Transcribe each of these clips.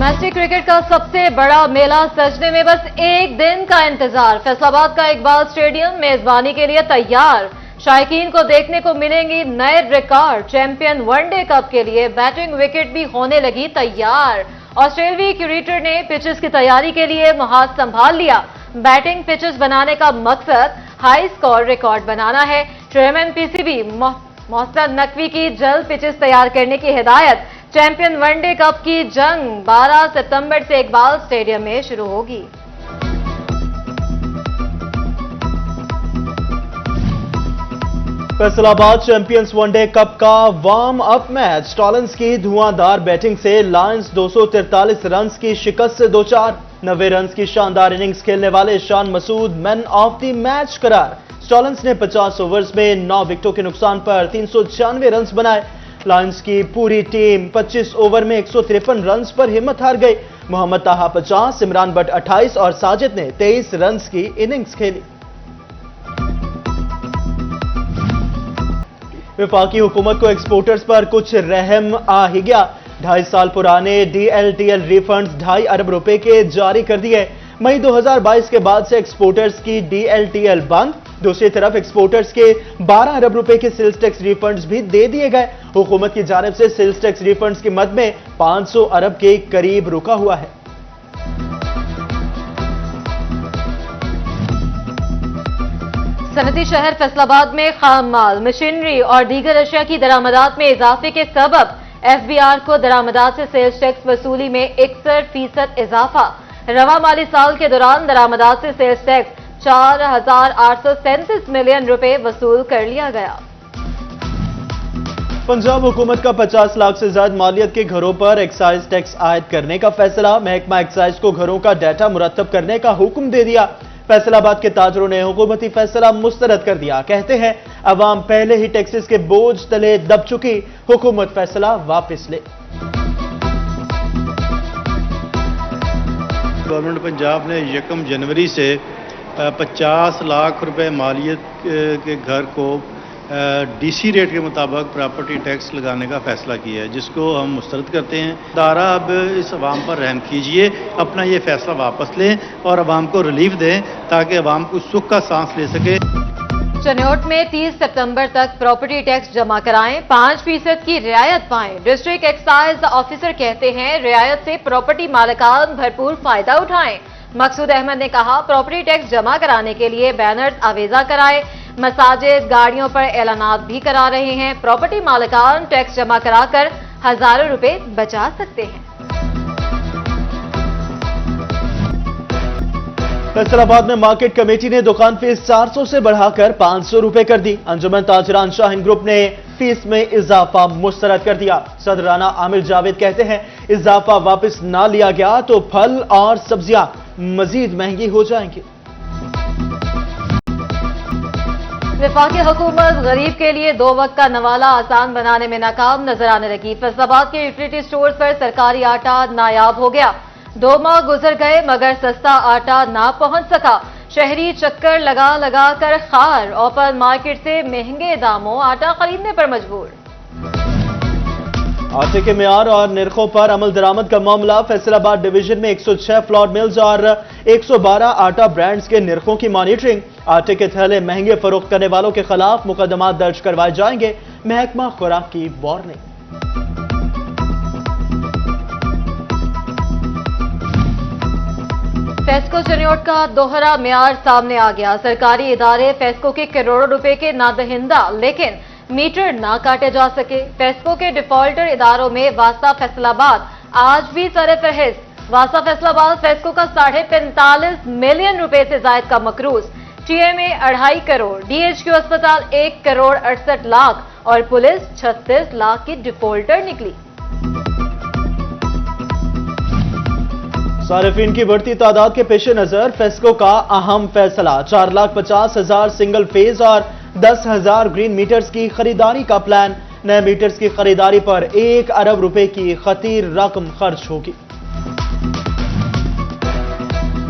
Domestic cricket का सबसे बड़ा मेला सजने में बस एक दिन का इंतजार। फैसलाबाद का इकबाल स्टेडियम मेजबानी के लिए तैयार। शायकीन को देखने को मिलेंगी नए रिकॉर्ड। चैंपियन वनडे कप के लिए बैटिंग विकेट भी होने लगी तैयार। ऑस्ट्रेलियाई क्यूरेटर ने पिचेस की तैयारी के लिए हाथ संभाल लिया। बैटिंग पिचेस बनाने का मकसद हाई स्कोर रिकॉर्ड बनाना है। चेयरमैन पीसीबी मोहसिन नकवी की जल्द पिचेस तैयार करने की हिदायत। चैंपियन वनडे कप की जंग 12 सितंबर से इकबाल स्टेडियम में शुरू होगी। फैसलाबाद चैंपियंस वनडे कप का वार्म अप मैच। स्टॉलन्स की धुआंधार बैटिंग से लायंस 243 रन की शिकस्त से 2-4। 90 रन की शानदार इनिंग्स खेलने वाले Shan Masood man of the match करार। स्टॉलन्स ने 50 ओवर्स में 9 विकेटों के नुकसान पर 396 रन बनाए। लायंस की पूरी टीम 25 ओवर में 153 रन पर हिम्मत हार गई। मोहम्मद ताहा 50, इमरान बट 28 और साजिद ने 23 रन की इनिंग्स खेली। वफाकी हुकूमत को एक्सपोर्टर्स पर कुछ रहम आ ही गया। 2.5 साल पुराने DLTL रिफंड्स 2.5 अरब रुपए के जारी कर दिए। मई 2022 के बाद से एक्सपोर्टर्स की DLTL बंद। दूसरी तरफ एक्सपोर्टर्स के 12 अरब रुपए के सेल्स टैक्स रिफंड्स भी दे दिए गए। हुकूमत की जानिब से सेल्स टैक्स रिफंड्स की मद में 500 अरब के करीब रुका हुआ है। सनती शहर फैसलाबाद में खाम माल, मशीनरी और दीगर अशिया की दरामदात में इजाफे के सबब FBR को दरामदात से सेल्स टैक्स वसूली में 61% इजाफा। रवा माली साल के दौरान दरामदात से सेल्स टैक्स 4,837 मिलियन रुपए वसूल कर लिया गया। पंजाब हुकूमत का 50 लाख से ज्यादा मालियत के घरों पर एक्साइज टैक्स आयद करने का फैसला। महकमा एक्साइज को घरों का डाटा मुरतब करने का हुक्म दे दिया। फैसलाबाद के ताजरों ने हुकूमती फैसला मुस्तरद कर दिया। कहते हैं अवाम पहले ही टैक्सेस के बोझ तले दब चुकी, हुकूमत फैसला वापस ले। गवर्नमेंट पंजाब ने 1 जनवरी से 50 लाख रुपए मालियत के घर को DC रेट के मुताबिक प्रॉपर्टी टैक्स लगाने का फैसला किया है, जिसको हम मुस्तरद करते हैं। दारा अब इस अवाम पर रहम कीजिए, अपना ये फैसला वापस लें और अवाम को रिलीफ दें ताकि अवाम को सुख का सांस ले सके। चनियोट में 30 सितंबर तक प्रॉपर्टी टैक्स जमा कराएं, 5% की रियायत पाएं। डिस्ट्रिक्ट एक्साइज ऑफिसर कहते हैं रियायत से प्रॉपर्टी मालिकान भरपूर फायदा उठाएं। मकसूद अहमद ने कहा प्रॉपर्टी टैक्स जमा कराने के लिए बैनर्स आवेजा कराए। मसाजिद गाड़ियों पर ऐलानात भी करा रहे हैं। प्रॉपर्टी मालिकान टैक्स जमा कराकर हजारों रुपए बचा सकते हैं। फैसलाबाद में मार्केट कमेटी ने दुकान फीस 400 से बढ़ाकर 500 रुपए कर दी। अंजुमन ताजरान शाहीन ग्रुप ने फीस में इजाफा मुस्तरद कर दिया। सदर राना आमिर जावेद कहते हैं इजाफा वापस ना लिया गया तो फल और सब्जियां मजीद महंगी हो जाएंगी। वफाकी हुकूमत गरीब के लिए 2 वक्त का नवाला आसान बनाने में नाकाम नजर आने लगी। फैसलाबाद के यूटिलिटी स्टोर्स पर सरकारी आटा नायाब हो गया। 2 माह गुजर गए मगर सस्ता आटा ना पहुंच सका। शहरी चक्कर लगा लगा कर खार। ओपन मार्केट से महंगे दामों आटा खरीदने पर मजबूर। आटे के मियार और निर्खों पर अमल दरामद का मामला। फैसलाबाद डिवीजन में 106 फ्लोर मिल्स और 112 आटा ब्रांड्स के निर्खों की मॉनिटरिंग। आटे के थैले महंगे फरोख्त करने वालों के खिलाफ मुकदमा दर्ज करवाए जाएंगे। महकमा खुराक की वार्निंग। फेस्को चनियोट का दोहरा म्यार सामने आ गया। सरकारी इदारे फेस्को के करोड़ों रुपए के नादहिंदा, लेकिन मीटर ना काटे जा सके। फेस्को के डिफॉल्टर इदारों में वास्ता फैसलाबाद आज भी सरफहरिस्त। वास्ता फैसलाबाद फेस्को का 45.5 मिलियन रुपए से जायद का मकरूज। TMA 2.5 करोड़, DHQ अस्पताल 1 करोड़ 68 लाख और पुलिस 36 लाख की डिफॉल्टर निकली। सारिफीन की बढ़ती तादाद के पेश नजर फेस्को का अहम फैसला। 4,50,000 सिंगल फेज और 10,000 ग्रीन मीटर्स की खरीदारी का प्लान। नए मीटर्स की खरीदारी पर 1 अरब रुपए की खतीर रकम खर्च होगी।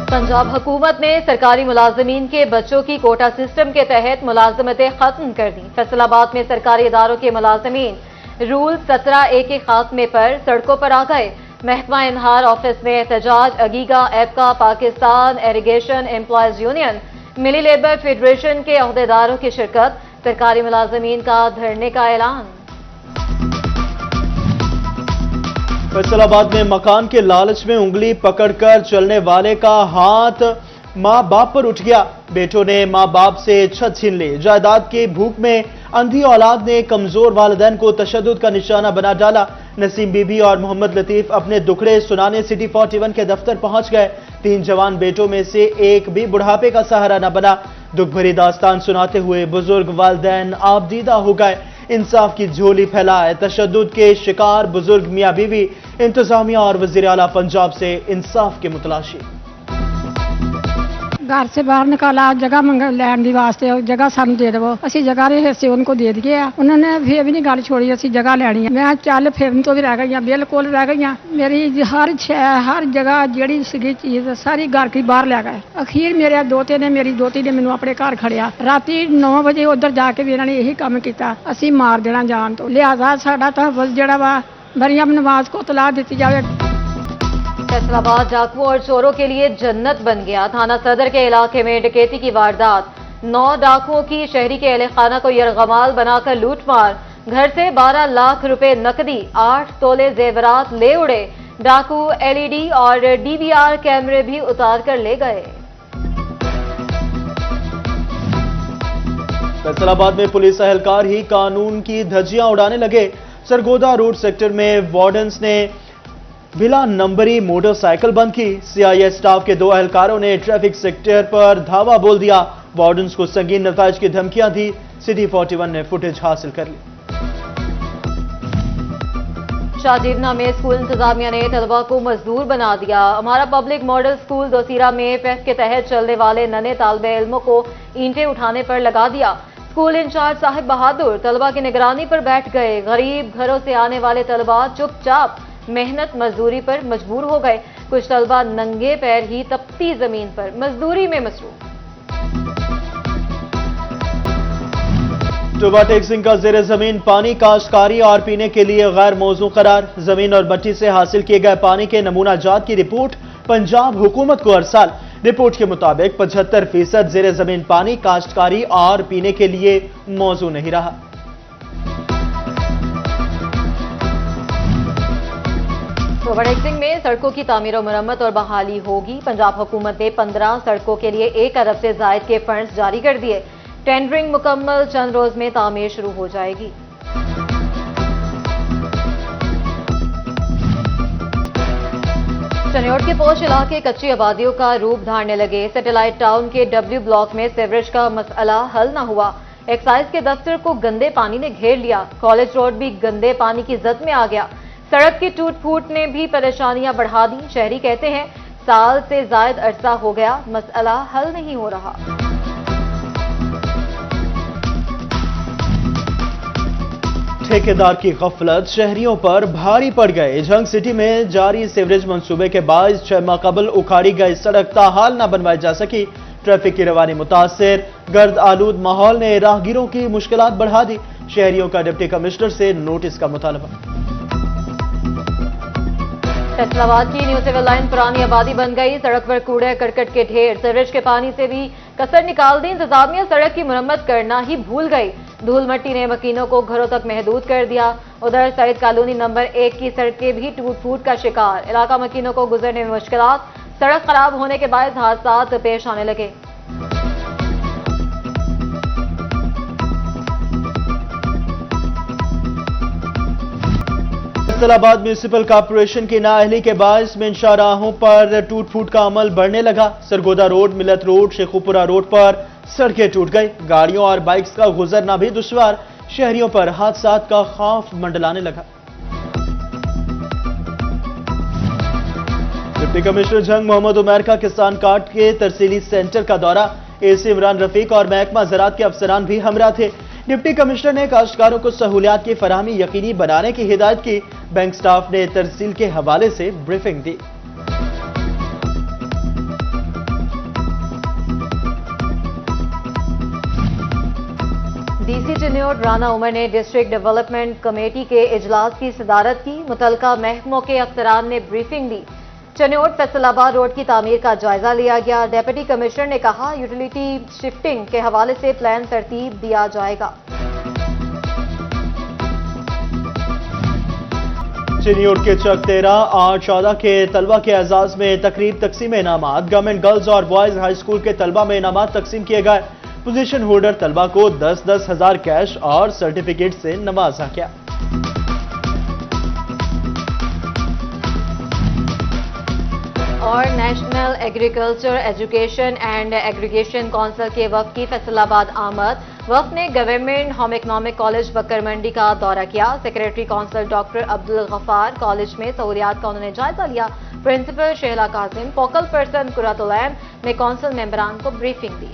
पंजाब हुकूमत ने सरकारी मुलाजमीन के बच्चों की कोटा सिस्टम के तहत मुलाजमतें खत्म कर दी। फैसलाबाद में सरकारी इदारों के मुलाजमीन रूल 17A के खात्मे पर सड़कों पर आ गए। महकमा इनहार ऑफिस में एहतजाज, अगीगा, एपका, पाकिस्तान इरिगेशन एम्प्लॉयज यूनियन, मिली लेबर फेडरेशन के अहदेदारों की शिरकत, सरकारी मुलाजमीन का धरने का ऐलान। फैसलाबाद में मकान के लालच में उंगली पकड़कर चलने वाले का हाथ मां बाप पर उठ गया। बेटों ने मां बाप से छत छीन ली। जायदाद की भूख में अंधी औलाद ने कमजोर वालिदैन को तशद्दुद का निशाना बना डाला। नसीम बीबी और मोहम्मद लतीफ अपने दुखड़े सुनाने सिटी 41 के दफ्तर पहुंच गए। 3 जवान बेटों में से एक भी बुढ़ापे का सहारा न बना। दुख भरी दास्तान सुनाते हुए बुजुर्ग वालिदैन आबदीदा हो गए। इंसाफ की झोली फैलाए तशद्दुद के शिकार बुजुर्ग मियां बीवी इंतजामिया और वजीर आला पंजाब से इंसाफ के मुतलाशी। घर से बाहर निकाला, जगह लैंड की वास्ते जगह सानू दे दो, असी जगह के हिस्से उनको दे दिए। उन्होंने फिर भी नहीं गल छोड़ी, असी जगह लैनी है। मैं चल फिरन तो भी रह गई, बिल्कुल रह गई। मेरी हर जगह जी सी चीज सारी घर की बाहर लै गए। अखीर मेरे दोते ने मेरी दोती ने मैनू अपने घर खड़िया। राती 9 बजे उधर जाके भी इन्होंने यही काम किया, असी मार देना जान तो। लिहाजा साडा तहफ़्फ़ुज़ जिहड़ा वा मरियम नवाज को तलाह दी जाए। फैसलाबाद डाकुओं और चोरों के लिए जन्नत बन गया। थाना सदर के इलाके में डकैती की वारदात, 9 डाकुओं की शहरी के अहलखाना को यरगमाल बनाकर लूटमार। घर से 12 लाख रुपए नकदी, 8 तोले जेवरात ले उड़े। डाकू एलईडी और डीवीआर कैमरे भी उतार कर ले गए। फैसलाबाद में पुलिस एहलकार ही कानून की धज्जियां उड़ाने लगे। सरगोदा रोड सेक्टर में वार्डन्स ने बिला नंबरी मोटरसाइकिल बंद की। सीआईए स्टाफ के 2 एहलकारों ने ट्रैफिक सेक्टर पर धावा बोल दिया। वार्डन्स को संगीन नताइज की धमकियां दी। सिटी 41 ने फुटेज हासिल कर ली। शाहजीबना में स्कूल इंतजामिया ने तलबा को मजदूर बना दिया। हमारा पब्लिक मॉडल स्कूल दोसीरा में पेफ के तहत चलने वाले नन्हे तालिबे इल्मों को ईंटें उठाने पर लगा दिया। स्कूल इंचार्ज साहिब बहादुर तलबा की निगरानी पर बैठ गए। गरीब घरों से आने वाले तलबा चुपचाप मेहनत मजदूरी पर मजबूर हो गए। कुछ तलबा नंगे पैर ही तपती जमीन पर मजदूरी में मसरूफ। टोबा टेक्सिंग का जेर जमीन पानी काश्तकारी और पीने के लिए गैर मौजू करार। जमीन और मट्टी से हासिल किए गए पानी के नमूना जात की रिपोर्ट पंजाब हुकूमत को अरसाल। रिपोर्ट के मुताबिक 75% जेर जमीन पानी काश्तकारी और पीने के लिए मौजू नहीं रहा। टोबा टेक्सिंग में सड़कों की तामीर और मरम्मत और बहाली होगी। पंजाब हुकूमत ने 15 सड़कों के लिए 1 अरब से जायद के फंड्स जारी कर दिए। टेंडरिंग मुकम्मल, चंद रोज में तामीर शुरू हो जाएगी। चनियोट के पोश इलाके कच्ची आबादियों का रूप धारने लगे। सैटेलाइट टाउन के डब्ल्यू ब्लॉक में सीवरेज का मसला हल न हुआ। एक्साइज के दफ्तर को गंदे पानी ने घेर लिया। कॉलेज रोड भी गंदे पानी की जद में आ गया। सड़क की टूट फूट ने भी परेशानियां बढ़ा दी। शहरी कहते हैं साल से जायद अरसा हो गया, मसला हल नहीं हो रहा। ठेकेदार की गफलत शहरियों पर भारी पड़ गए। झंग सिटी में जारी सीवरेज मंसूबे के बाद 6 माह कबल उखाड़ी गई सड़क ताहाल न बनवाई जा सकी। ट्रैफिक की रवानी मुतासिर, गर्द आलूद माहौल ने राहगीरों की मुश्किलात बढ़ा दी। शहरियों का डिप्टी कमिश्नर से नोटिस का मुतालबा। फैसलाबाद की न्यू सिविल लाइन पुरानी आबादी बन गई। सड़क पर कूड़े करकट के ढेर, सीवरेज के पानी से भी कसर निकाल दी। इंतजामिया सड़क की मुरम्मत करना ही भूल गई। धूल मट्टी ने मकीनों को घरों तक महदूद कर दिया। उधर सईद कॉलोनी नंबर 1 की सड़कें भी टूट फूट का शिकार। इलाका मकीनों को गुजरने में मुश्किलात। सड़क खराब होने के बाद हादसात पेश आने लगे। फैसलाबाद म्यूनिसिपल कॉर्पोरेशन की नाअहली के बायस में शाहराहों पर टूट फूट का अमल बढ़ने लगा। सरगोदा रोड, मिलत रोड, शेखुपुरा रोड पर सड़कें टूट गई। गाड़ियों और बाइक्स का गुजरना भी दुश्वार। शहरियों पर हादसात का खौफ मंडलाने लगा। डिप्टी कमिश्नर जंग मोहम्मद उमर का किसान कार्ड के तरसीली सेंटर का दौरा। एसी इमरान रफीक और महकमा ज़राअत के अफसरान भी हमरा थे। डिप्टी कमिश्नर ने काश्तकारों को सहूलियात की फराहमी यकीनी बनाने की हिदायत की। बैंक स्टाफ ने तरसील के हवाले से ब्रीफिंग दी। डीसी चनियोट چنیوٹ رانا عمر نے ڈسٹرکٹ ڈیولپمنٹ کمیٹی کے اجلاس کی صدارت کی. متعلقہ محکموں کے افسران نے بریفنگ دی. چنیوٹ فیصل آباد روڈ کی تعمیر کا جائزہ لیا گیا. ڈپٹی کمشنر نے کہا یوٹیلیٹی شفٹنگ کے حوالے سے پلان ترتیب دیا جائے گا. چنیوٹ کے چک 13 اور 14 کے طلبہ کے اعزاز میں تقریب تقسیم انعامات. گورنمنٹ گرلز اور بوائز ہائی اسکول کے طلبہ میں انعامات تقسیم کیے گئے. پوزیشن ہولڈر طلبہ کو 10-10 ہزار کیش اور سرٹیفکیٹ سے نوازا گیا. اور national agriculture education and accreditation council کے وفد کی فیصل آباد آمد. وفد نے government home economic college Bakar Mandi کا دورہ کیا. Secretary council doctor Abdul Ghaffar college میں سہولیات کا انہوں نے جائزہ لیا. Principal Shehla Qasim, focal person Qurratulain نے کونسل ممبران کو بریفنگ دی.